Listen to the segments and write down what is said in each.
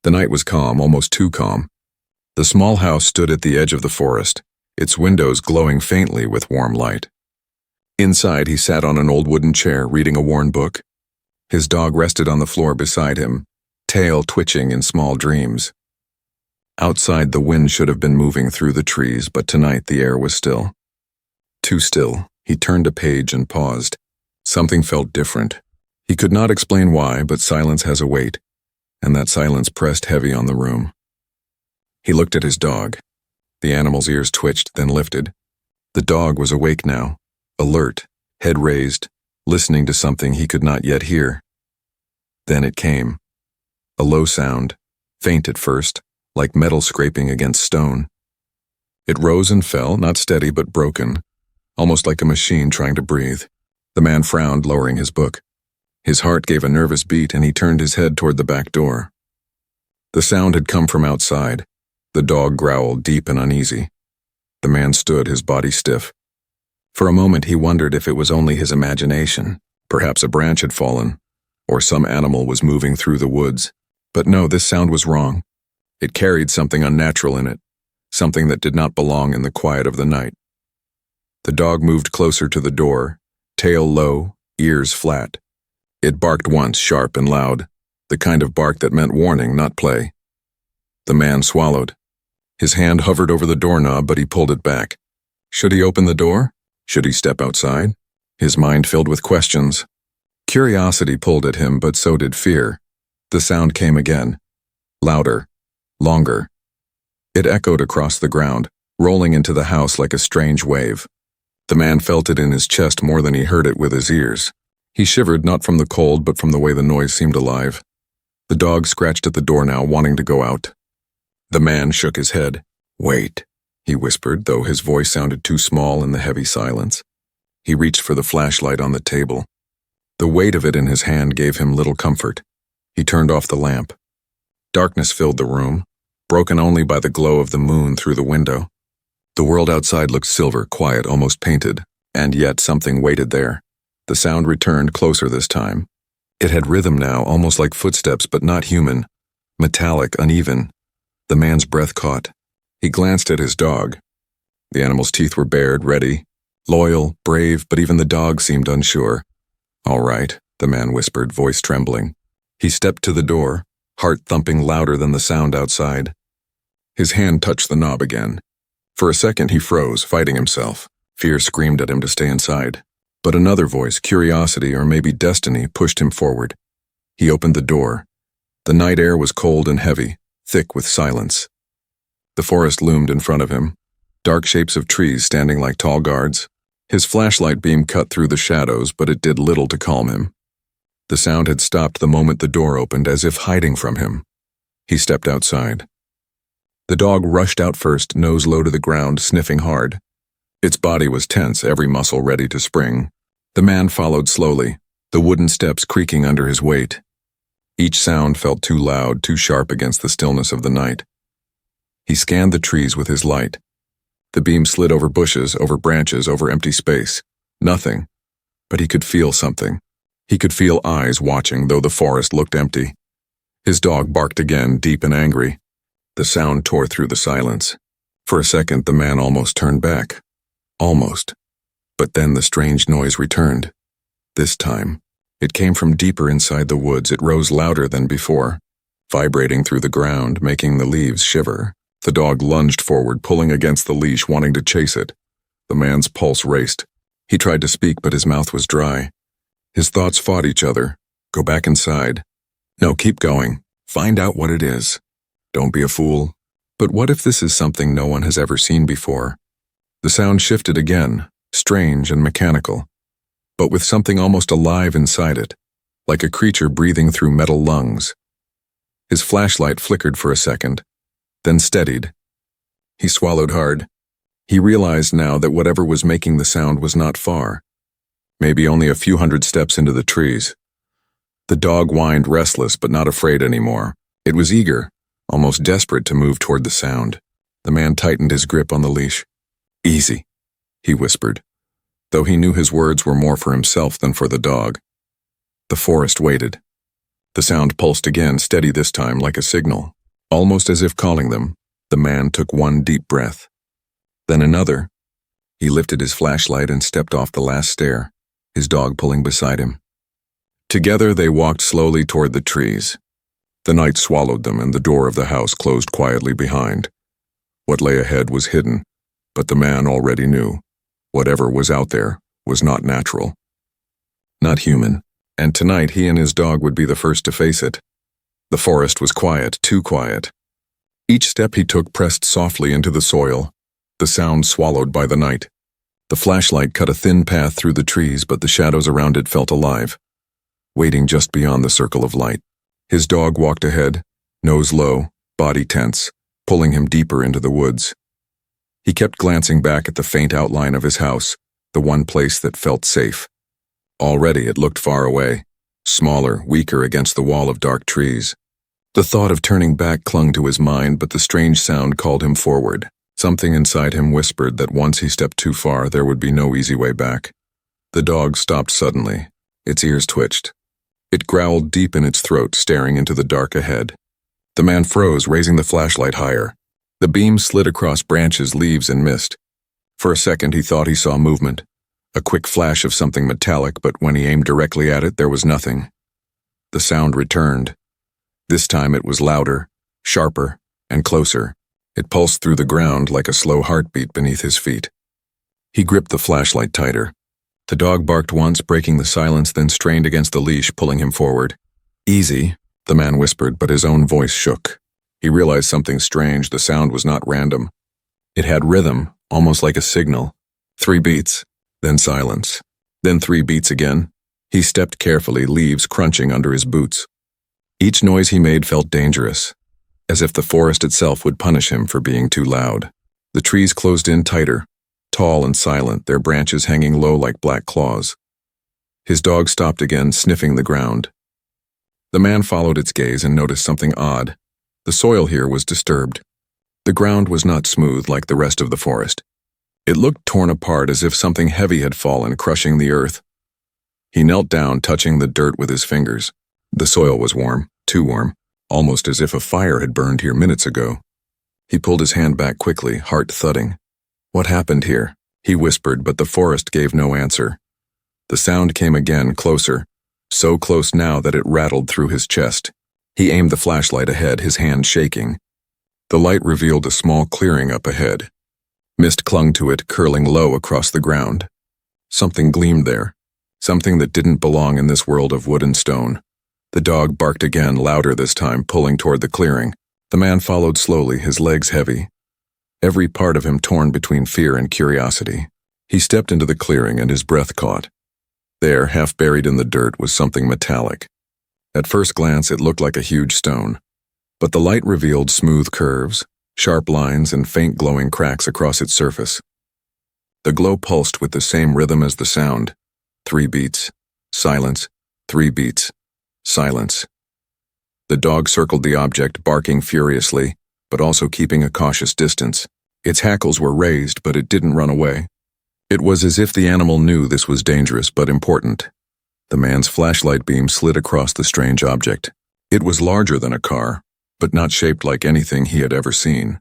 The night was calm, almost too calm. The small house stood at the edge of the forest, its windows glowing faintly with warm light. Inside, he sat on an old wooden chair, reading a worn book. His dog rested on the floor beside him, tail twitching in small dreams. Outside, the wind should have been moving through the trees, but tonight the air was still. Too still. He turned a page and paused. Something felt different. He could not explain why, but silence has a weight, and that silence pressed heavy on the room. He looked at his dog. The animal's ears twitched, then lifted. The dog was awake now, alert, head raised, listening to something he could not yet hear. Then it came. A low sound, faint at first, like metal scraping against stone. It rose and fell, not steady but broken, almost like a machine trying to breathe. The man frowned, lowering his book. His heart gave a nervous beat, and he turned his head toward the back door. The sound had come from outside. The dog growled, deep and uneasy. The man stood, his body stiff. For a moment he wondered if it was only his imagination. Perhaps a branch had fallen, or some animal was moving through the woods. But no, this sound was wrong. It carried something unnatural in it, something that did not belong in the quiet of the night. The dog moved closer to the door, tail low, ears flat. It barked once, sharp and loud, the kind of bark that meant warning, not play. The man swallowed. His hand hovered over the doorknob, but he pulled it back. Should he open the door? Should he step outside? His mind filled with questions. Curiosity pulled at him, but so did fear. The sound came again. Louder. Longer. It echoed across the ground, rolling into the house like a strange wave. The man felt it in his chest more than he heard it with his ears. He shivered, not from the cold, but from the way the noise seemed alive. The dog scratched at the door now, wanting to go out. The man shook his head. "Wait," he whispered, though his voice sounded too small in the heavy silence. He reached for the flashlight on the table. The weight of it in his hand gave him little comfort. He turned off the lamp. Darkness filled the room, broken only by the glow of the moon through the window. The world outside looked silver, quiet, almost painted, and yet something waited there. The sound returned, closer this time. It had rhythm now, almost like footsteps, but not human. Metallic, uneven. The man's breath caught. He glanced at his dog. The animal's teeth were bared, ready. Loyal, brave, but even the dog seemed unsure. "All right," the man whispered, voice trembling. He stepped to the door, heart thumping louder than the sound outside. His hand touched the knob again. For a second he froze, fighting himself. Fear screamed at him to stay inside. But another voice, curiosity or maybe destiny, pushed him forward. He opened the door. The night air was cold and heavy, thick with silence. The forest loomed in front of him, dark shapes of trees standing like tall guards. His flashlight beam cut through the shadows, but it did little to calm him. The sound had stopped the moment the door opened, as if hiding from him. He stepped outside. The dog rushed out first, nose low to the ground, sniffing hard. Its body was tense, every muscle ready to spring. The man followed slowly, the wooden steps creaking under his weight. Each sound felt too loud, too sharp against the stillness of the night. He scanned the trees with his light. The beam slid over bushes, over branches, over empty space. Nothing. But he could feel something. He could feel eyes watching, though the forest looked empty. His dog barked again, deep and angry. The sound tore through the silence. For a second, the man almost turned back. Almost. But then the strange noise returned. This time, it came from deeper inside the woods. It rose louder than before, vibrating through the ground, making the leaves shiver. The dog lunged forward, pulling against the leash, wanting to chase it. The man's pulse raced. He tried to speak, but his mouth was dry. His thoughts fought each other. Go back inside. No, keep going. Find out what it is. Don't be a fool. But what if this is something no one has ever seen before? The sound shifted again, strange and mechanical, but with something almost alive inside it, like a creature breathing through metal lungs. His flashlight flickered for a second, then steadied. He swallowed hard. He realized now that whatever was making the sound was not far, maybe only a few hundred steps into the trees. The dog whined, restless but not afraid anymore. It was eager, almost desperate to move toward the sound. The man tightened his grip on the leash. "Easy," he whispered, though he knew his words were more for himself than for the dog. The forest waited. The sound pulsed again, steady this time, like a signal. Almost as if calling them, the man took one deep breath. Then another. He lifted his flashlight and stepped off the last stair, his dog pulling beside him. Together they walked slowly toward the trees. The night swallowed them and the door of the house closed quietly behind. What lay ahead was hidden, but the man already knew. Whatever was out there was not natural. Not human, and tonight he and his dog would be the first to face it. The forest was quiet, too quiet. Each step he took pressed softly into the soil, the sound swallowed by the night. The flashlight cut a thin path through the trees, but the shadows around it felt alive, waiting just beyond the circle of light. His dog walked ahead, nose low, body tense, pulling him deeper into the woods. He kept glancing back at the faint outline of his house, the one place that felt safe. Already it looked far away, smaller, weaker against the wall of dark trees. The thought of turning back clung to his mind, but the strange sound called him forward. Something inside him whispered that once he stepped too far, there would be no easy way back. The dog stopped suddenly. Its ears twitched. It growled deep in its throat, staring into the dark ahead. The man froze, raising the flashlight higher. The beam slid across branches, leaves, and mist. For a second he thought he saw movement. A quick flash of something metallic, but when he aimed directly at it, there was nothing. The sound returned. This time it was louder, sharper, and closer. It pulsed through the ground like a slow heartbeat beneath his feet. He gripped the flashlight tighter. The dog barked once, breaking the silence, then strained against the leash, pulling him forward. "Easy," the man whispered, but his own voice shook. He realized something strange. The sound was not random. It had rhythm, almost like a signal. 3 beats, then silence. Then 3 beats again. He stepped carefully, leaves crunching under his boots. Each noise he made felt dangerous, as if the forest itself would punish him for being too loud. The trees closed in tighter, tall and silent, their branches hanging low like black claws. His dog stopped again, sniffing the ground. The man followed its gaze and noticed something odd. The soil here was disturbed. The ground was not smooth like the rest of the forest. It looked torn apart, as if something heavy had fallen, crushing the earth. He knelt down, touching the dirt with his fingers. The soil was warm, too warm, almost as if a fire had burned here minutes ago. He pulled his hand back quickly, heart thudding. "What happened here?" he whispered, but the forest gave no answer. The sound came again, closer, so close now that it rattled through his chest. He aimed the flashlight ahead, his hand shaking. The light revealed a small clearing up ahead. Mist clung to it, curling low across the ground. Something gleamed there, something that didn't belong in this world of wood and stone. The dog barked again, louder this time, pulling toward the clearing. The man followed slowly, his legs heavy, every part of him torn between fear and curiosity. He stepped into the clearing and his breath caught. There, half buried in the dirt, was something metallic. At first glance, it looked like a huge stone, but the light revealed smooth curves, sharp lines, and faint glowing cracks across its surface. The glow pulsed with the same rhythm as the sound. 3 beats, silence, 3 beats, silence. The dog circled the object, barking furiously, but also keeping a cautious distance. Its hackles were raised, but it didn't run away. It was as if the animal knew this was dangerous but important. The man's flashlight beam slid across the strange object. It was larger than a car, but not shaped like anything he had ever seen.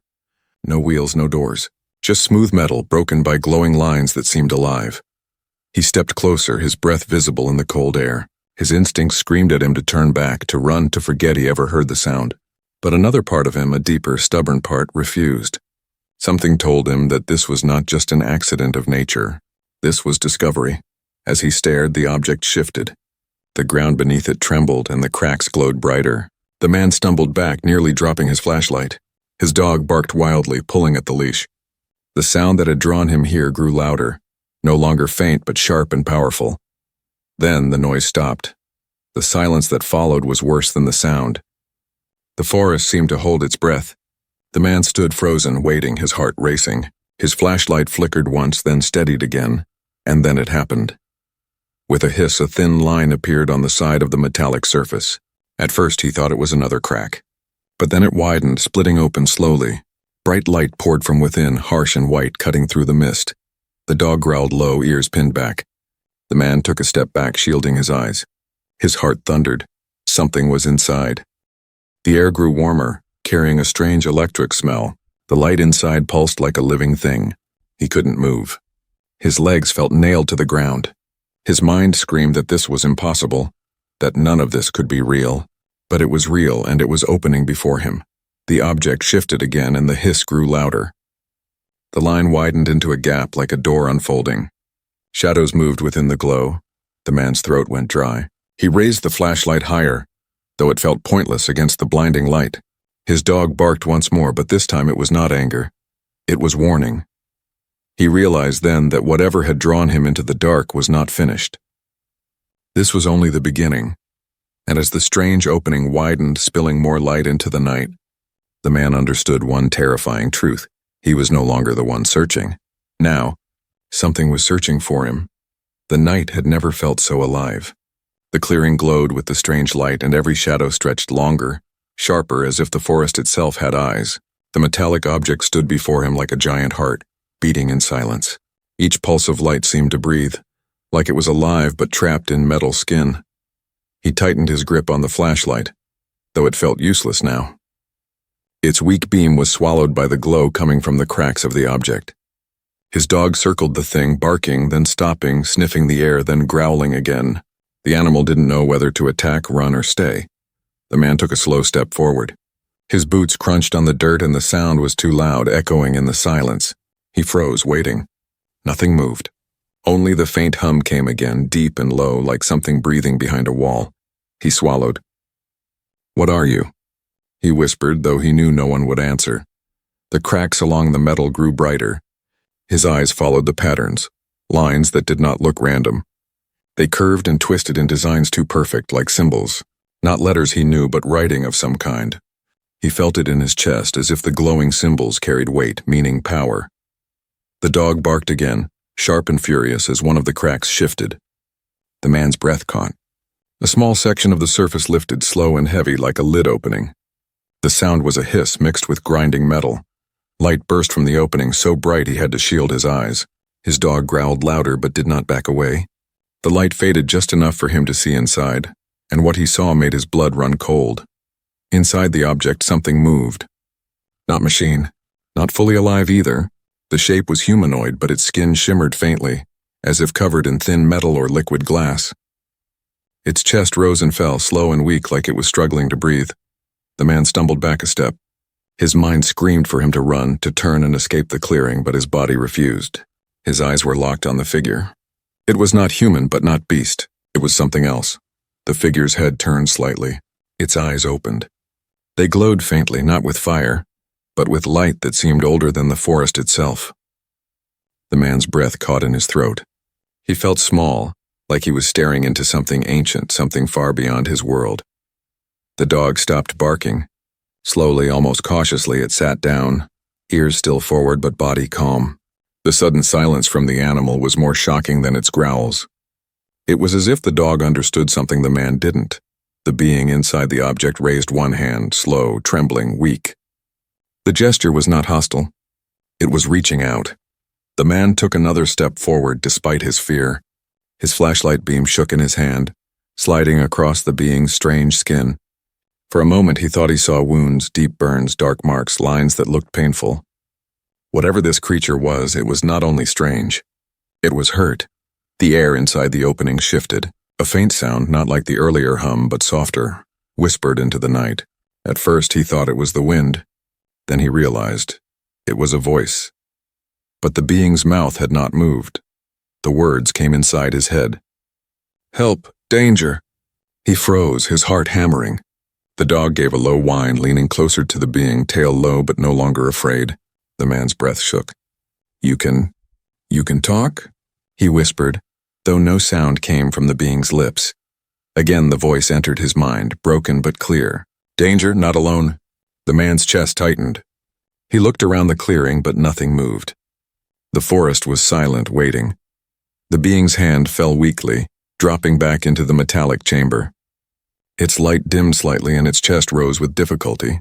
No wheels, no doors, just smooth metal broken by glowing lines that seemed alive. He stepped closer, his breath visible in the cold air. His instincts screamed at him to turn back, to run, to forget he ever heard the sound. But another part of him, a deeper, stubborn part, refused. Something told him that this was not just an accident of nature. This was discovery. As he stared, the object shifted. The ground beneath it trembled, and the cracks glowed brighter. The man stumbled back, nearly dropping his flashlight. His dog barked wildly, pulling at the leash. The sound that had drawn him here grew louder, no longer faint but sharp and powerful. Then the noise stopped. The silence that followed was worse than the sound. The forest seemed to hold its breath. The man stood frozen, waiting, his heart racing. His flashlight flickered once, then steadied again, and then it happened. With a hiss, a thin line appeared on the side of the metallic surface. At first he thought it was another crack. But then it widened, splitting open slowly. Bright light poured from within, harsh and white, cutting through the mist. The dog growled low, ears pinned back. The man took a step back, shielding his eyes. His heart thundered. Something was inside. The air grew warmer, carrying a strange electric smell. The light inside pulsed like a living thing. He couldn't move. His legs felt nailed to the ground. His mind screamed that this was impossible, that none of this could be real. But it was real, and it was opening before him. The object shifted again, and the hiss grew louder. The line widened into a gap like a door unfolding. Shadows moved within the glow. The man's throat went dry. He raised the flashlight higher, though it felt pointless against the blinding light. His dog barked once more, but this time it was not anger. It was warning. He realized then that whatever had drawn him into the dark was not finished. This was only the beginning, and as the strange opening widened, spilling more light into the night, the man understood one terrifying truth. He was no longer the one searching. Now, something was searching for him. The night had never felt so alive. The clearing glowed with the strange light, and every shadow stretched longer, sharper, as if the forest itself had eyes. The metallic object stood before him like a giant heart, beating in silence. Each pulse of light seemed to breathe, like it was alive but trapped in metal skin. He tightened his grip on the flashlight, though it felt useless now. Its weak beam was swallowed by the glow coming from the cracks of the object. His dog circled the thing, barking, then stopping, sniffing the air, then growling again. The animal didn't know whether to attack, run, or stay. The man took a slow step forward. His boots crunched on the dirt, and the sound was too loud, echoing in the silence. He froze, waiting. Nothing moved. Only the faint hum came again, deep and low, like something breathing behind a wall. He swallowed. "What are you?" he whispered, though he knew no one would answer. The cracks along the metal grew brighter. His eyes followed the patterns, lines that did not look random. They curved and twisted in designs too perfect, like symbols. Not letters he knew, but writing of some kind. He felt it in his chest, as if the glowing symbols carried weight, meaning power. The dog barked again, sharp and furious, as one of the cracks shifted. The man's breath caught. A small section of the surface lifted, slow and heavy, like a lid opening. The sound was a hiss mixed with grinding metal. Light burst from the opening, so bright he had to shield his eyes. His dog growled louder but did not back away. The light faded just enough for him to see inside, and what he saw made his blood run cold. Inside the object, something moved. Not machine. Not fully alive either. The shape was humanoid, but its skin shimmered faintly, as if covered in thin metal or liquid glass. Its chest rose and fell, slow and weak, like it was struggling to breathe. The man stumbled back a step. His mind screamed for him to run, to turn and escape the clearing, but his body refused. His eyes were locked on the figure. It was not human, but not beast. It was something else. The figure's head turned slightly. Its eyes opened. They glowed faintly, not with fire, but with light that seemed older than the forest itself. The man's breath caught in his throat. He felt small, like he was staring into something ancient, something far beyond his world. The dog stopped barking. Slowly, almost cautiously, it sat down, ears still forward but body calm. The sudden silence from the animal was more shocking than its growls. It was as if the dog understood something the man didn't. The being inside the object raised one hand, slow, trembling, weak. The gesture was not hostile. It was reaching out. The man took another step forward despite his fear. His flashlight beam shook in his hand, sliding across the being's strange skin. For a moment he thought he saw wounds, deep burns, dark marks, lines that looked painful. Whatever this creature was, it was not only strange. It was hurt. The air inside the opening shifted. A faint sound, not like the earlier hum, but softer, whispered into the night. At first he thought it was the wind. Then he realized it was a voice. But the being's mouth had not moved. The words came inside his head. "Help! Danger!" He froze, his heart hammering. The dog gave a low whine, leaning closer to the being, tail low but no longer afraid. The man's breath shook. You can talk?" he whispered, though no sound came from the being's lips. Again the voice entered his mind, broken but clear. "Danger, not alone." The man's chest tightened. He looked around the clearing, but nothing moved. The forest was silent, waiting. The being's hand fell weakly, dropping back into the metallic chamber. Its light dimmed slightly and its chest rose with difficulty.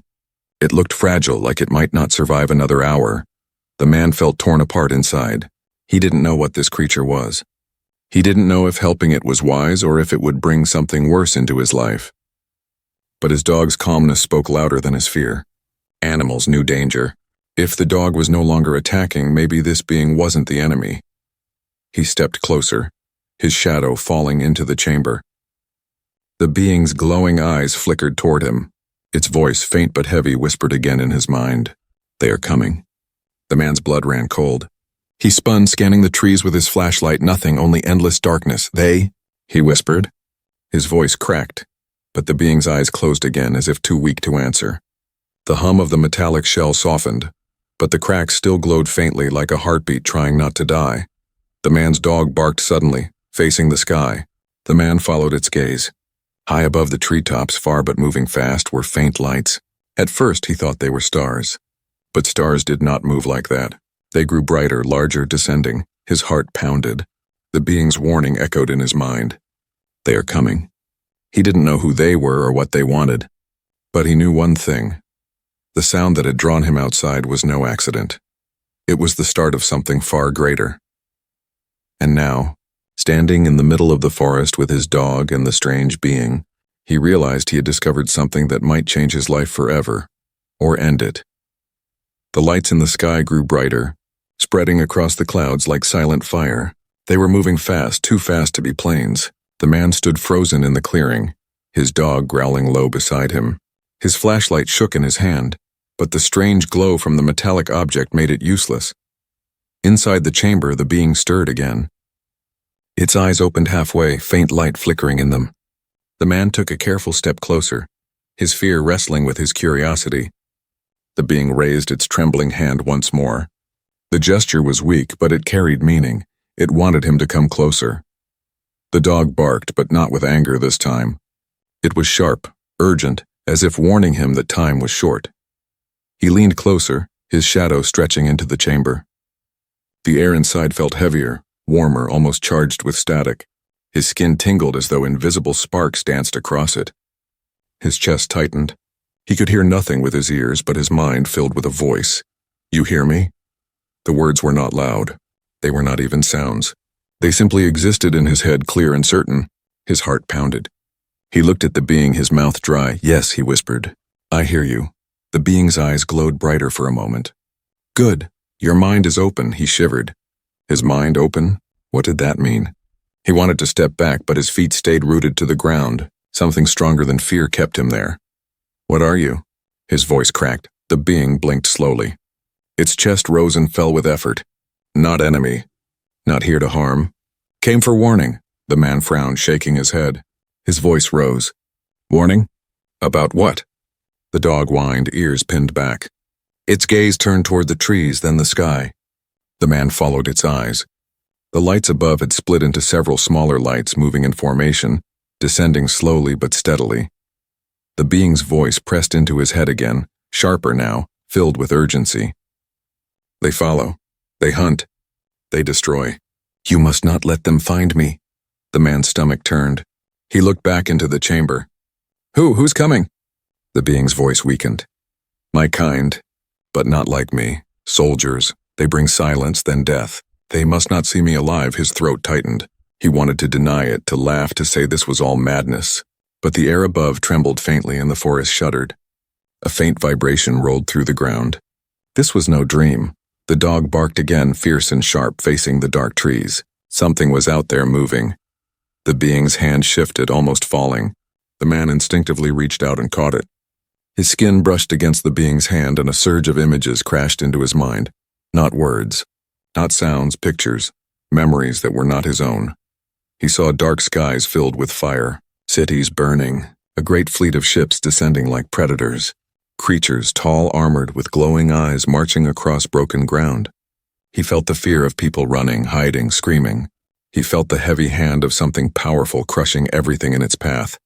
It looked fragile, like it might not survive another hour. The man felt torn apart inside. He didn't know what this creature was. He didn't know if helping it was wise or if it would bring something worse into his life. But his dog's calmness spoke louder than his fear. Animals knew danger. If the dog was no longer attacking, maybe this being wasn't the enemy. He stepped closer, his shadow falling into the chamber. The being's glowing eyes flickered toward him. Its voice, faint but heavy, whispered again in his mind. They are coming. The man's blood ran cold. He spun, scanning the trees with his flashlight. Nothing, only endless darkness. They, he whispered. His voice cracked, but the being's eyes closed again as if too weak to answer. The hum of the metallic shell softened, but the cracks still glowed faintly like a heartbeat trying not to die. The man's dog barked suddenly, facing the sky. The man followed its gaze. High above the treetops, far but moving fast, were faint lights. At first he thought they were stars. But stars did not move like that. They grew brighter, larger, descending. His heart pounded. The being's warning echoed in his mind. They are coming. He didn't know who they were or what they wanted. But he knew one thing. The sound that had drawn him outside was no accident. It was the start of something far greater. And now, standing in the middle of the forest with his dog and the strange being, he realized he had discovered something that might change his life forever, or end it. The lights in the sky grew brighter, spreading across the clouds like silent fire. They were moving fast, too fast to be planes. The man stood frozen in the clearing, his dog growling low beside him. His flashlight shook in his hand, but the strange glow from the metallic object made it useless. Inside the chamber, the being stirred again. Its eyes opened halfway, faint light flickering in them. The man took a careful step closer, his fear wrestling with his curiosity. The being raised its trembling hand once more. The gesture was weak, but it carried meaning. It wanted him to come closer. The dog barked, but not with anger this time. It was sharp, urgent, as if warning him that time was short. He leaned closer, his shadow stretching into the chamber. The air inside felt heavier, warmer, almost charged with static. His skin tingled as though invisible sparks danced across it. His chest tightened. He could hear nothing with his ears, but his mind filled with a voice. "You hear me?" The words were not loud. They were not even sounds. They simply existed in his head, clear and certain. His heart pounded. He looked at the being, his mouth dry. "Yes," he whispered. "I hear you." The being's eyes glowed brighter for a moment. "Good. Your mind is open," he shivered. His mind open? What did that mean? He wanted to step back, but his feet stayed rooted to the ground. Something stronger than fear kept him there. "What are you?" His voice cracked. The being blinked slowly. Its chest rose and fell with effort. "Not enemy. Not here to harm. Came for warning." The man frowned, shaking his head. His voice rose. "Warning? About what?" The dog whined, ears pinned back. Its gaze turned toward the trees, then the sky. The man followed its eyes. The lights above had split into several smaller lights moving in formation, descending slowly but steadily. The being's voice pressed into his head again, sharper now, filled with urgency. "They follow. They hunt. They destroy. You must not let them find me." The man's stomach turned. He looked back into the chamber. Who's coming?" The being's voice weakened. "My kind, but not like me. Soldiers. They bring silence, then death. They must not see me alive." His throat tightened. He wanted to deny it, to laugh, to say this was all madness. But the air above trembled faintly and the forest shuddered. A faint vibration rolled through the ground. This was no dream. The dog barked again, fierce and sharp, facing the dark trees. Something was out there moving. The being's hand shifted, almost falling. The man instinctively reached out and caught it. His skin brushed against the being's hand and a surge of images crashed into his mind. Not words, not sounds, pictures, memories that were not his own. He saw dark skies filled with fire, cities burning, a great fleet of ships descending like predators, creatures tall, armored, with glowing eyes marching across broken ground. He felt the fear of people running, hiding, screaming. He felt the heavy hand of something powerful crushing everything in its path.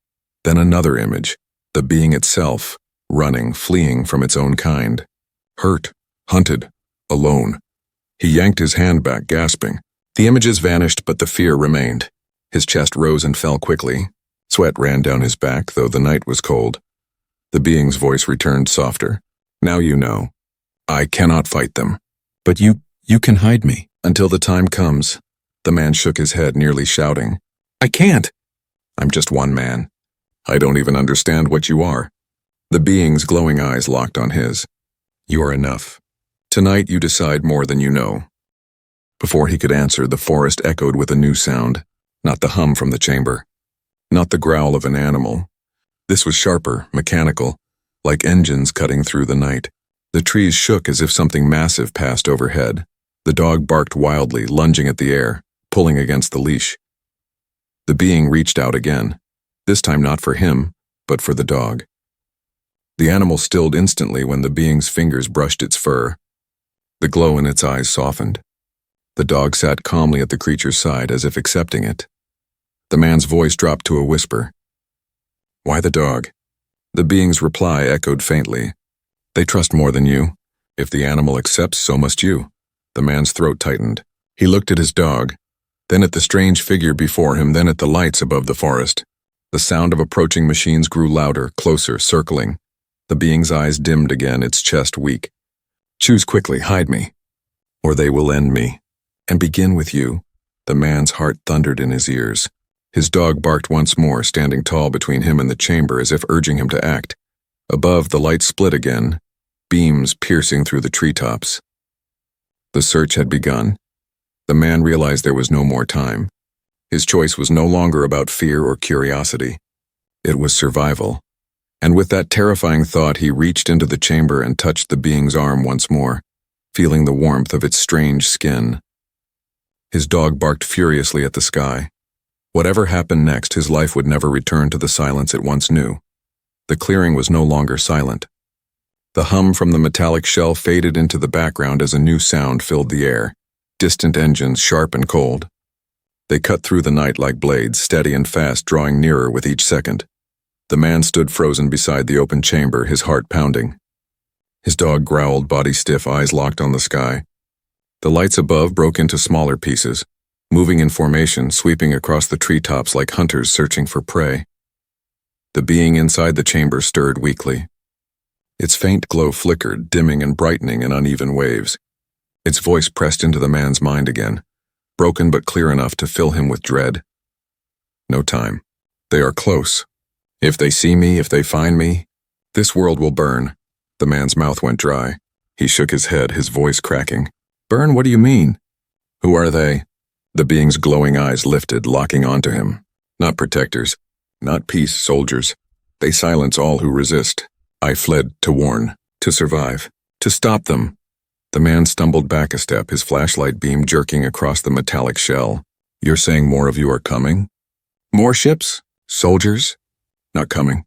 Then another image, the being itself, running, fleeing from its own kind. Hurt, hunted, alone. He yanked his hand back, gasping. The images vanished, but the fear remained. His chest rose and fell quickly. Sweat ran down his back, though the night was cold. The being's voice returned softer. "Now you know. I cannot fight them. But you can hide me until the time comes." The man shook his head, nearly shouting. "I can't." "I'm just one man. I don't even understand what you are. The being's glowing eyes locked on his. You are enough. Tonight you decide more than you know. Before he could answer, the forest echoed with a new sound, not the hum from the chamber, not the growl of an animal. This was sharper, mechanical, like engines cutting through the night. The trees shook as if something massive passed overhead. The dog barked wildly, lunging at the air, pulling against the leash. The being reached out again, this time not for him, but for the dog. The animal stilled instantly when the being's fingers brushed its fur. The glow in its eyes softened. The dog sat calmly at the creature's side as if accepting it. The man's voice dropped to a whisper. Why the dog? The being's reply echoed faintly. They trust more than you. If the animal accepts, so must you. The man's throat tightened. He looked at his dog, then at the strange figure before him, then at the lights above the forest. The sound of approaching machines grew louder, closer, circling. The being's eyes dimmed again, its chest weak. Choose quickly, hide me, or they will end me. And begin with you. The man's heart thundered in his ears. His dog barked once more, standing tall between him and the chamber as if urging him to act. Above, the light split again, beams piercing through the treetops. The search had begun. The man realized there was no more time. His choice was no longer about fear or curiosity. It was survival. And with that terrifying thought, he reached into the chamber and touched the being's arm once more, feeling the warmth of its strange skin. His dog barked furiously at the sky. Whatever happened next, his life would never return to the silence it once knew. The clearing was no longer silent. The hum from the metallic shell faded into the background as a new sound filled the air, distant engines, sharp and cold. They cut through the night like blades, steady and fast, drawing nearer with each second. The man stood frozen beside the open chamber, his heart pounding. His dog growled, body stiff, eyes locked on the sky. The lights above broke into smaller pieces, moving in formation, sweeping across the treetops like hunters searching for prey. The being inside the chamber stirred weakly. Its faint glow flickered, dimming and brightening in uneven waves. Its voice pressed into the man's mind again, broken but clear enough to fill him with dread. No time. They are close. If they see me, if they find me, this world will burn. The man's mouth went dry. He shook his head, his voice cracking. Burn, what do you mean? Who are they? The being's glowing eyes lifted, locking onto him. Not protectors, not peace soldiers. They silence all who resist. I fled to warn, to survive, to stop them. The man stumbled back a step, his flashlight beam jerking across the metallic shell. You're saying more of you are coming? More ships? Soldiers? Not coming.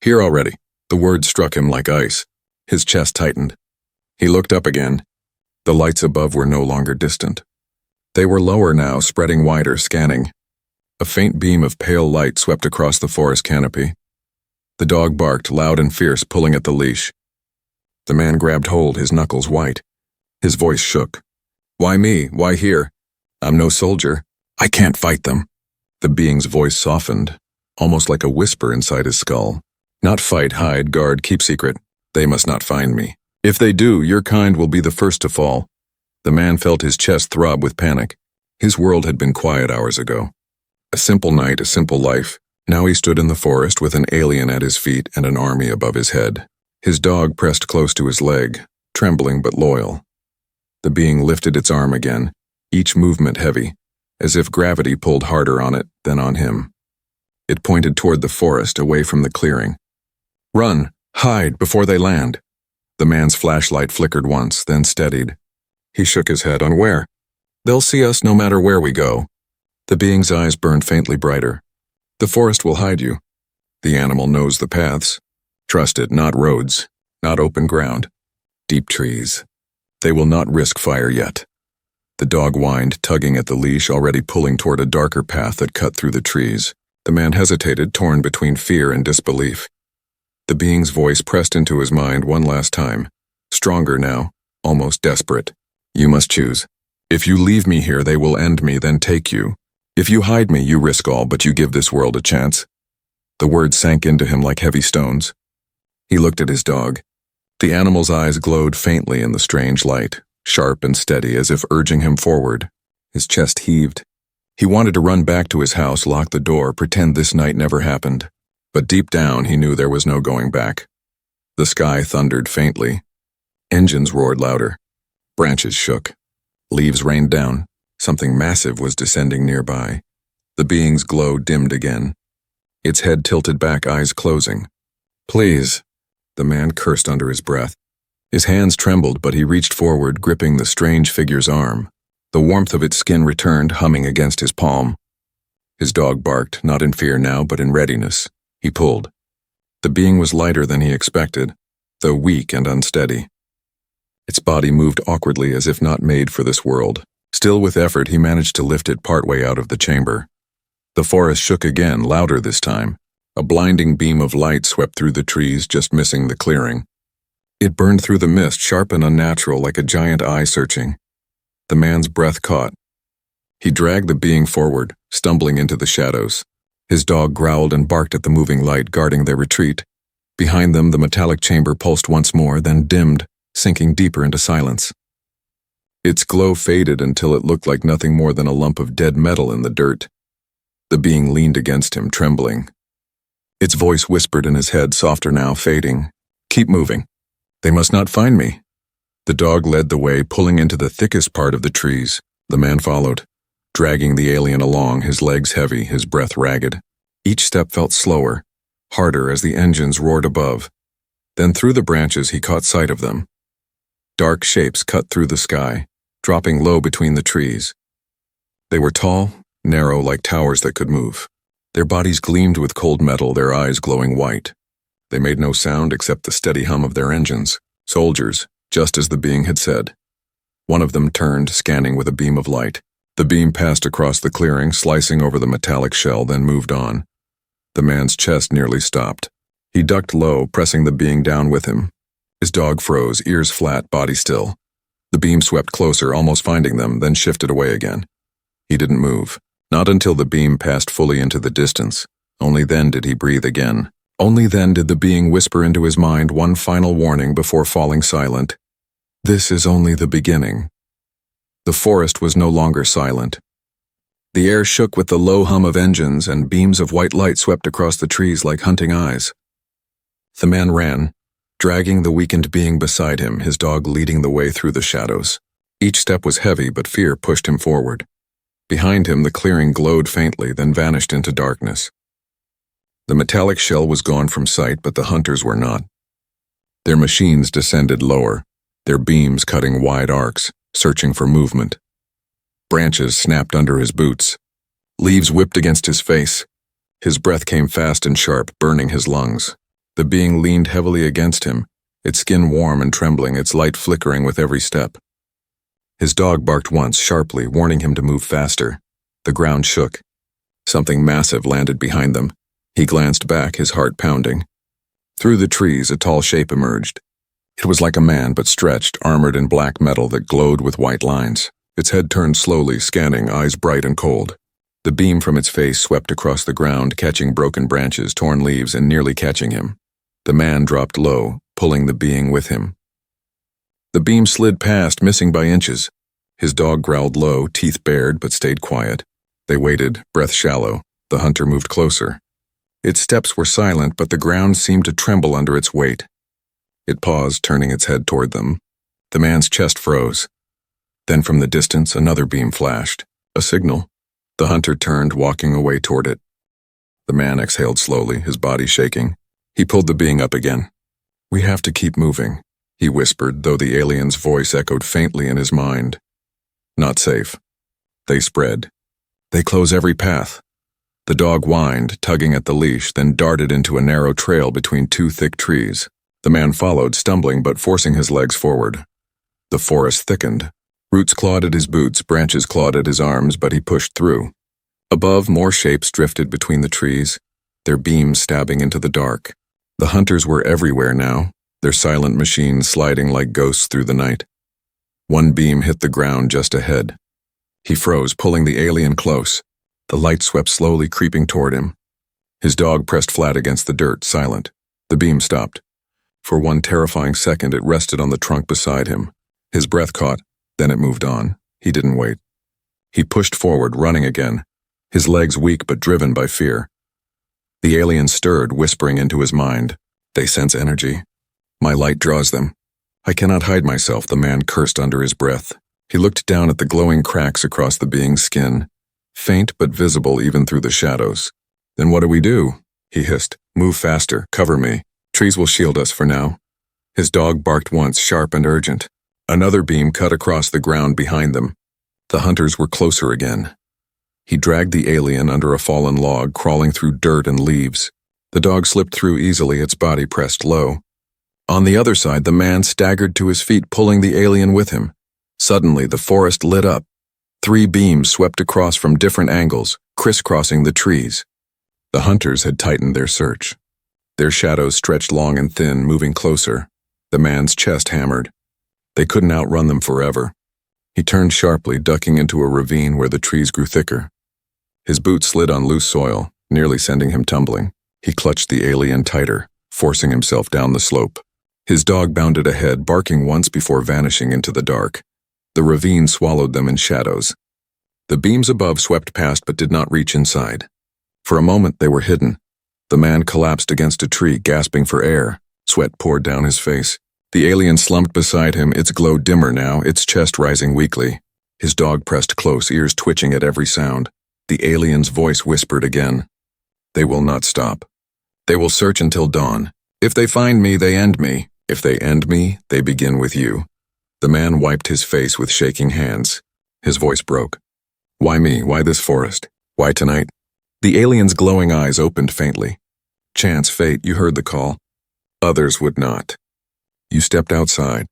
Here already. The words struck him like ice. His chest tightened. He looked up again. The lights above were no longer distant. They were lower now, spreading wider, scanning. A faint beam of pale light swept across the forest canopy. The dog barked, loud and fierce, pulling at the leash. The man grabbed hold, his knuckles white. His voice shook. Why me? Why here? I'm no soldier. I can't fight them. The being's voice softened, almost like a whisper inside his skull. Not fight, hide, guard, keep secret. They must not find me. If they do, your kind will be the first to fall. The man felt his chest throb with panic. His world had been quiet hours ago. A simple night, a simple life. Now he stood in the forest with an alien at his feet and an army above his head. His dog pressed close to his leg, trembling but loyal. The being lifted its arm again, each movement heavy, as if gravity pulled harder on it than on him. It pointed toward the forest, away from the clearing. Run! Hide before they land! The man's flashlight flickered once, then steadied. He shook his head. On where? They'll see us no matter where we go. The being's eyes burned faintly brighter. The forest will hide you. The animal knows the paths. Trust it, not roads, not open ground. Deep trees. They will not risk fire yet. The dog whined, tugging at the leash, already pulling toward a darker path that cut through the trees. The man hesitated, torn between fear and disbelief. The being's voice pressed into his mind one last time, stronger now, almost desperate. You must choose. If you leave me here, they will end me, then take you. If you hide me, you risk all, but you give this world a chance. The words sank into him like heavy stones. He looked at his dog. The animal's eyes glowed faintly in the strange light, sharp and steady, as if urging him forward. His chest heaved. He wanted to run back to his house, lock the door, pretend this night never happened. But deep down, he knew there was no going back. The sky thundered faintly. Engines roared louder. Branches shook. Leaves rained down. Something massive was descending nearby. The being's glow dimmed again. Its head tilted back, eyes closing. "Please," the man cursed under his breath. His hands trembled, but he reached forward, gripping the strange figure's arm. The warmth of its skin returned, humming against his palm. His dog barked, not in fear now, but in readiness. He pulled. The being was lighter than he expected, though weak and unsteady. Its body moved awkwardly as if not made for this world. Still with effort, he managed to lift it partway out of the chamber. The forest shook again, louder this time. A blinding beam of light swept through the trees, just missing the clearing. It burned through the mist, sharp and unnatural, like a giant eye searching. The man's breath caught. He dragged the being forward, stumbling into the shadows. His dog growled and barked at the moving light, guarding their retreat. Behind them, the metallic chamber pulsed once more, then dimmed, sinking deeper into silence. Its glow faded until it looked like nothing more than a lump of dead metal in the dirt. The being leaned against him, trembling. Its voice whispered in his head, softer now, fading. "Keep moving. They must not find me." The dog led the way, pulling into the thickest part of the trees. The man followed, dragging the alien along, his legs heavy, his breath ragged. Each step felt slower, harder as the engines roared above. Then through the branches he caught sight of them. Dark shapes cut through the sky, dropping low between the trees. They were tall, narrow like towers that could move. Their bodies gleamed with cold metal, their eyes glowing white. They made no sound except the steady hum of their engines. Soldiers, just as the being had said. One of them turned, scanning with a beam of light. The beam passed across the clearing, slicing over the metallic shell, then moved on. The man's chest nearly stopped. He ducked low, pressing the being down with him. His dog froze, ears flat, body still. The beam swept closer, almost finding them, then shifted away again. He didn't move. Not until the beam passed fully into the distance. Only then did he breathe again. Only then did the being whisper into his mind one final warning before falling silent. This is only the beginning. The forest was no longer silent. The air shook with the low hum of engines, and beams of white light swept across the trees like hunting eyes. The man ran, dragging the weakened being beside him, his dog leading the way through the shadows. Each step was heavy, but fear pushed him forward. Behind him, the clearing glowed faintly, then vanished into darkness. The metallic shell was gone from sight, but the hunters were not. Their machines descended lower, their beams cutting wide arcs, searching for movement. Branches snapped under his boots. Leaves whipped against his face. His breath came fast and sharp, burning his lungs. The being leaned heavily against him, its skin warm and trembling, its light flickering with every step. His dog barked once, sharply, warning him to move faster. The ground shook. Something massive landed behind them. He glanced back, his heart pounding. Through the trees, a tall shape emerged. It was like a man, but stretched, armored in black metal that glowed with white lines. Its head turned slowly, scanning, eyes bright and cold. The beam from its face swept across the ground, catching broken branches, torn leaves, and nearly catching him. The man dropped low, pulling the being with him. The beam slid past, missing by inches. His dog growled low, teeth bared, but stayed quiet. They waited, breath shallow. The hunter moved closer. Its steps were silent, but the ground seemed to tremble under its weight. It paused, turning its head toward them. The man's chest froze. Then from the distance, another beam flashed. A signal. The hunter turned, walking away toward it. The man exhaled slowly, his body shaking. He pulled the being up again. "We have to keep moving," he whispered, though the alien's voice echoed faintly in his mind. "Not safe." They spread. "They close every path." The dog whined, tugging at the leash, then darted into a narrow trail between two thick trees. The man followed, stumbling but forcing his legs forward. The forest thickened. Roots clawed at his boots, branches clawed at his arms, but he pushed through. Above, more shapes drifted between the trees, their beams stabbing into the dark. The hunters were everywhere now, their silent machines sliding like ghosts through the night. One beam hit the ground just ahead. He froze, pulling the alien close. The light swept slowly, creeping toward him. His dog pressed flat against the dirt, silent. The beam stopped. For one terrifying second, it rested on the trunk beside him. His breath caught, then it moved on. He didn't wait. He pushed forward, running again, his legs weak but driven by fear. The alien stirred, whispering into his mind. They sense energy. My light draws them. I cannot hide myself, the man cursed under his breath. He looked down at the glowing cracks across the being's skin, faint but visible even through the shadows. Then what do we do? He hissed. Move faster, cover me. Trees will shield us for now. His dog barked once, sharp and urgent. Another beam cut across the ground behind them. The hunters were closer again. He dragged the alien under a fallen log, crawling through dirt and leaves. The dog slipped through easily, its body pressed low. On the other side, the man staggered to his feet, pulling the alien with him. Suddenly, the forest lit up. 3 beams swept across from different angles, crisscrossing the trees. The hunters had tightened their search. Their shadows stretched long and thin, moving closer. The man's chest hammered. They couldn't outrun them forever. He turned sharply, ducking into a ravine where the trees grew thicker. His boot slid on loose soil, nearly sending him tumbling. He clutched the alien tighter, forcing himself down the slope. His dog bounded ahead, barking once before vanishing into the dark. The ravine swallowed them in shadows. The beams above swept past but did not reach inside. For a moment they were hidden. The man collapsed against a tree, gasping for air. Sweat poured down his face. The alien slumped beside him, its glow dimmer now, its chest rising weakly. His dog pressed close, ears twitching at every sound. The alien's voice whispered again. They will not stop. They will search until dawn. If they find me, they end me. If they end me, they begin with you. The man wiped his face with shaking hands. His voice broke. Why me? Why this forest? Why tonight? The alien's glowing eyes opened faintly. Chance, fate, you heard the call. Others would not. You stepped outside.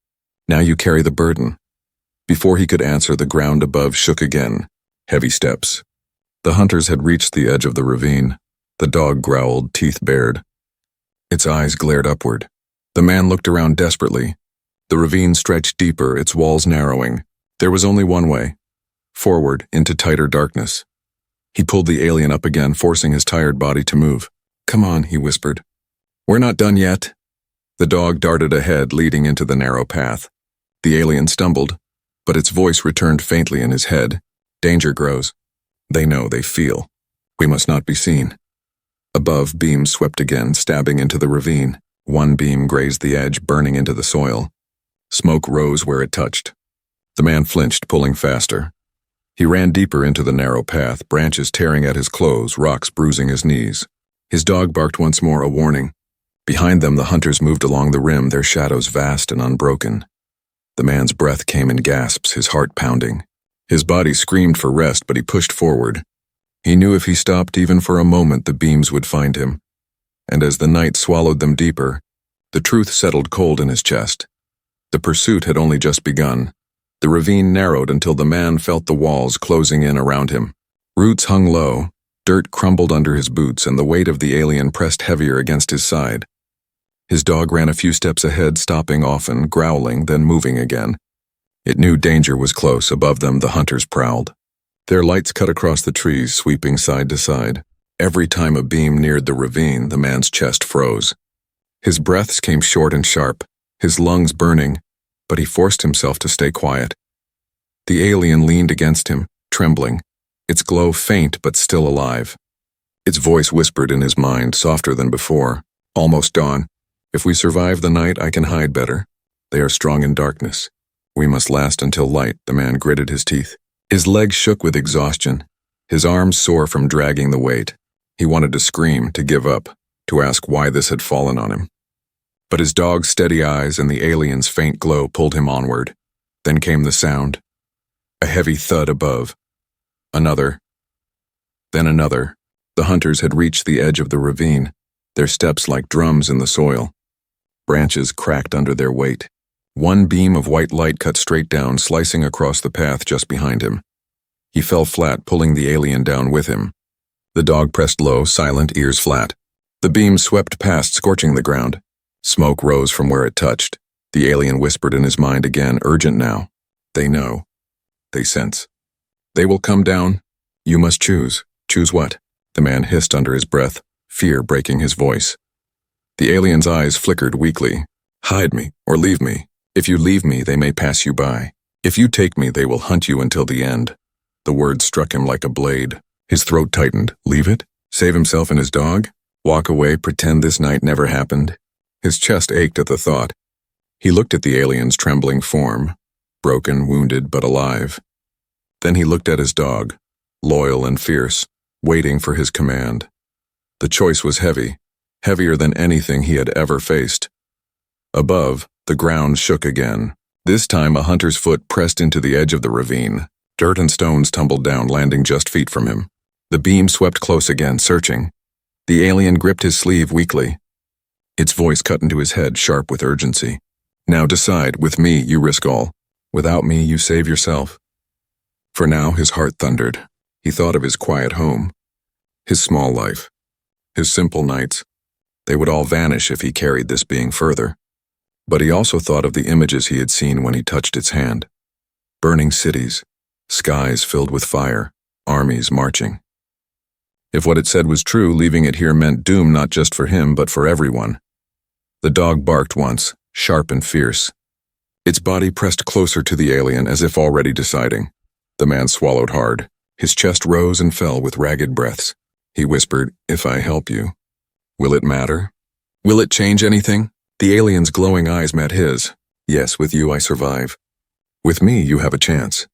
Now you carry the burden. Before he could answer, the ground above shook again. Heavy steps. The hunters had reached the edge of the ravine. The dog growled, teeth bared. Its eyes glared upward. The man looked around desperately. The ravine stretched deeper, its walls narrowing. There was only one way. Forward, into tighter darkness. He pulled the alien up again, forcing his tired body to move. Come on, he whispered. We're not done yet. The dog darted ahead, leading into the narrow path. The alien stumbled, but its voice returned faintly in his head. Danger grows. They know, they feel. We must not be seen. Above, beams swept again, stabbing into the ravine. One beam grazed the edge, burning into the soil. Smoke rose where it touched. The man flinched, pulling faster. He ran deeper into the narrow path, branches tearing at his clothes, rocks bruising his knees. His dog barked once more, a warning. Behind them, the hunters moved along the rim, their shadows vast and unbroken. The man's breath came in gasps, his heart pounding. His body screamed for rest, but he pushed forward. He knew if he stopped even for a moment, the beams would find him. And as the night swallowed them deeper, the truth settled cold in his chest. The pursuit had only just begun. The ravine narrowed until the man felt the walls closing in around him. Roots hung low, dirt crumbled under his boots, and the weight of the alien pressed heavier against his side. His dog ran a few steps ahead, stopping often, growling, then moving again. It knew danger was close. Above them, the hunters prowled. Their lights cut across the trees, sweeping side to side. Every time a beam neared the ravine, the man's chest froze. His breaths came short and sharp, his lungs burning, but he forced himself to stay quiet. The alien leaned against him, trembling, its glow faint but still alive. Its voice whispered in his mind, softer than before. Almost dawn. If we survive the night, I can hide better. They are strong in darkness. We must last until light, the man gritted his teeth. His legs shook with exhaustion, his arms sore from dragging the weight. He wanted to scream, to give up, to ask why this had fallen on him. But his dog's steady eyes and the alien's faint glow pulled him onward. Then came the sound. A heavy thud above. Another. Then another. The hunters had reached the edge of the ravine, their steps like drums in the soil. Branches cracked under their weight. One beam of white light cut straight down, slicing across the path just behind him. He fell flat, pulling the alien down with him. The dog pressed low, silent, ears flat. The beam swept past, scorching the ground. Smoke rose from where it touched. The alien whispered in his mind again, urgent now. They know. They sense. They will come down. You must choose. Choose what? The man hissed under his breath, fear breaking his voice. The alien's eyes flickered weakly. Hide me, or leave me. If you leave me, they may pass you by. If you take me, they will hunt you until the end. The word struck him like a blade. His throat tightened. Leave it? Save himself and his dog? Walk away, pretend this night never happened? His chest ached at the thought. He looked at the alien's trembling form, broken, wounded, but alive. Then he looked at his dog, loyal and fierce, waiting for his command. The choice was heavy, heavier than anything he had ever faced. Above, the ground shook again. This time a hunter's foot pressed into the edge of the ravine. Dirt and stones tumbled down, landing just feet from him. The beam swept close again, searching. The alien gripped his sleeve weakly. Its voice cut into his head, sharp with urgency. Now decide, with me you risk all. Without me you save yourself. For now his heart thundered. He thought of his quiet home, his small life, his simple nights. They would all vanish if he carried this being further. But he also thought of the images he had seen when he touched its hand. Burning cities, skies filled with fire, armies marching. If what it said was true, leaving it here meant doom not just for him, but for everyone. The dog barked once, sharp and fierce. Its body pressed closer to the alien as if already deciding. The man swallowed hard. His chest rose and fell with ragged breaths. He whispered, "If I help you, will it matter? Will it change anything?" The alien's glowing eyes met his. "Yes, with you I survive. With me you have a chance.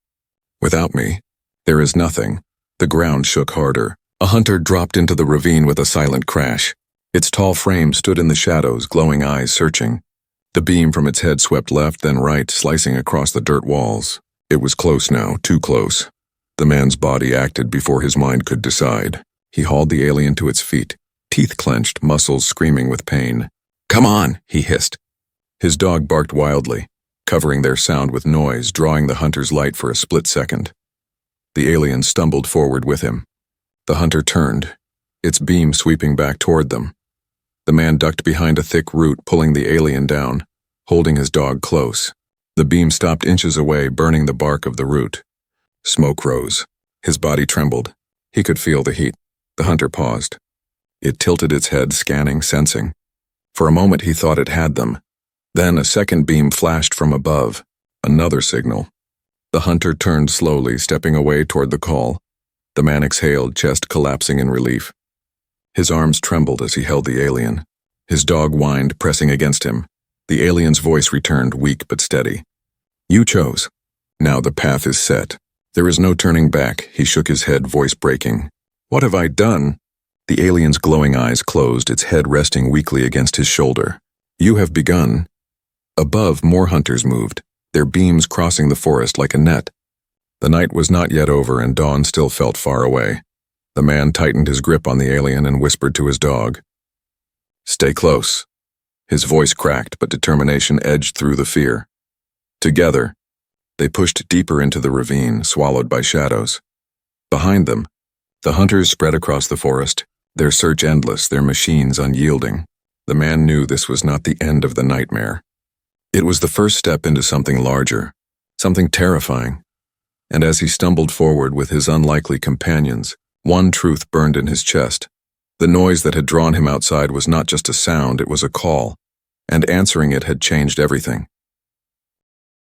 Without me, there is nothing." The ground shook harder. A hunter dropped into the ravine with a silent crash. Its tall frame stood in the shadows, glowing eyes searching. The beam from its head swept left, then right, slicing across the dirt walls. It was close now, too close. The man's body acted before his mind could decide. He hauled the alien to its feet, teeth clenched, muscles screaming with pain. "Come on," he hissed. His dog barked wildly, covering their sound with noise, drawing the hunter's light for a split second. The alien stumbled forward with him. The hunter turned, its beam sweeping back toward them. The man ducked behind a thick root, pulling the alien down, holding his dog close. The beam stopped inches away, burning the bark of the root. Smoke rose. His body trembled. He could feel the heat. The hunter paused. It tilted its head, scanning, sensing. For a moment he thought it had them. Then a second beam flashed from above. Another signal. The hunter turned slowly, stepping away toward the call. The man exhaled, chest collapsing in relief. His arms trembled as he held the alien. His dog whined, pressing against him. The alien's voice returned, weak but steady. "You chose. Now the path is set. There is no turning back." He shook his head, voice breaking. "What have I done?" The alien's glowing eyes closed, its head resting weakly against his shoulder. "You have begun." Above, more hunters moved, their beams crossing the forest like a net. The night was not yet over, and dawn still felt far away. The man tightened his grip on the alien and whispered to his dog. "Stay close." His voice cracked, but determination edged through the fear. Together, they pushed deeper into the ravine, swallowed by shadows. Behind them, the hunters spread across the forest, their search endless, their machines unyielding. The man knew this was not the end of the nightmare. It was the first step into something larger, something terrifying. And as he stumbled forward with his unlikely companions, one truth burned in his chest. The noise that had drawn him outside was not just a sound, it was a call, and answering it had changed everything.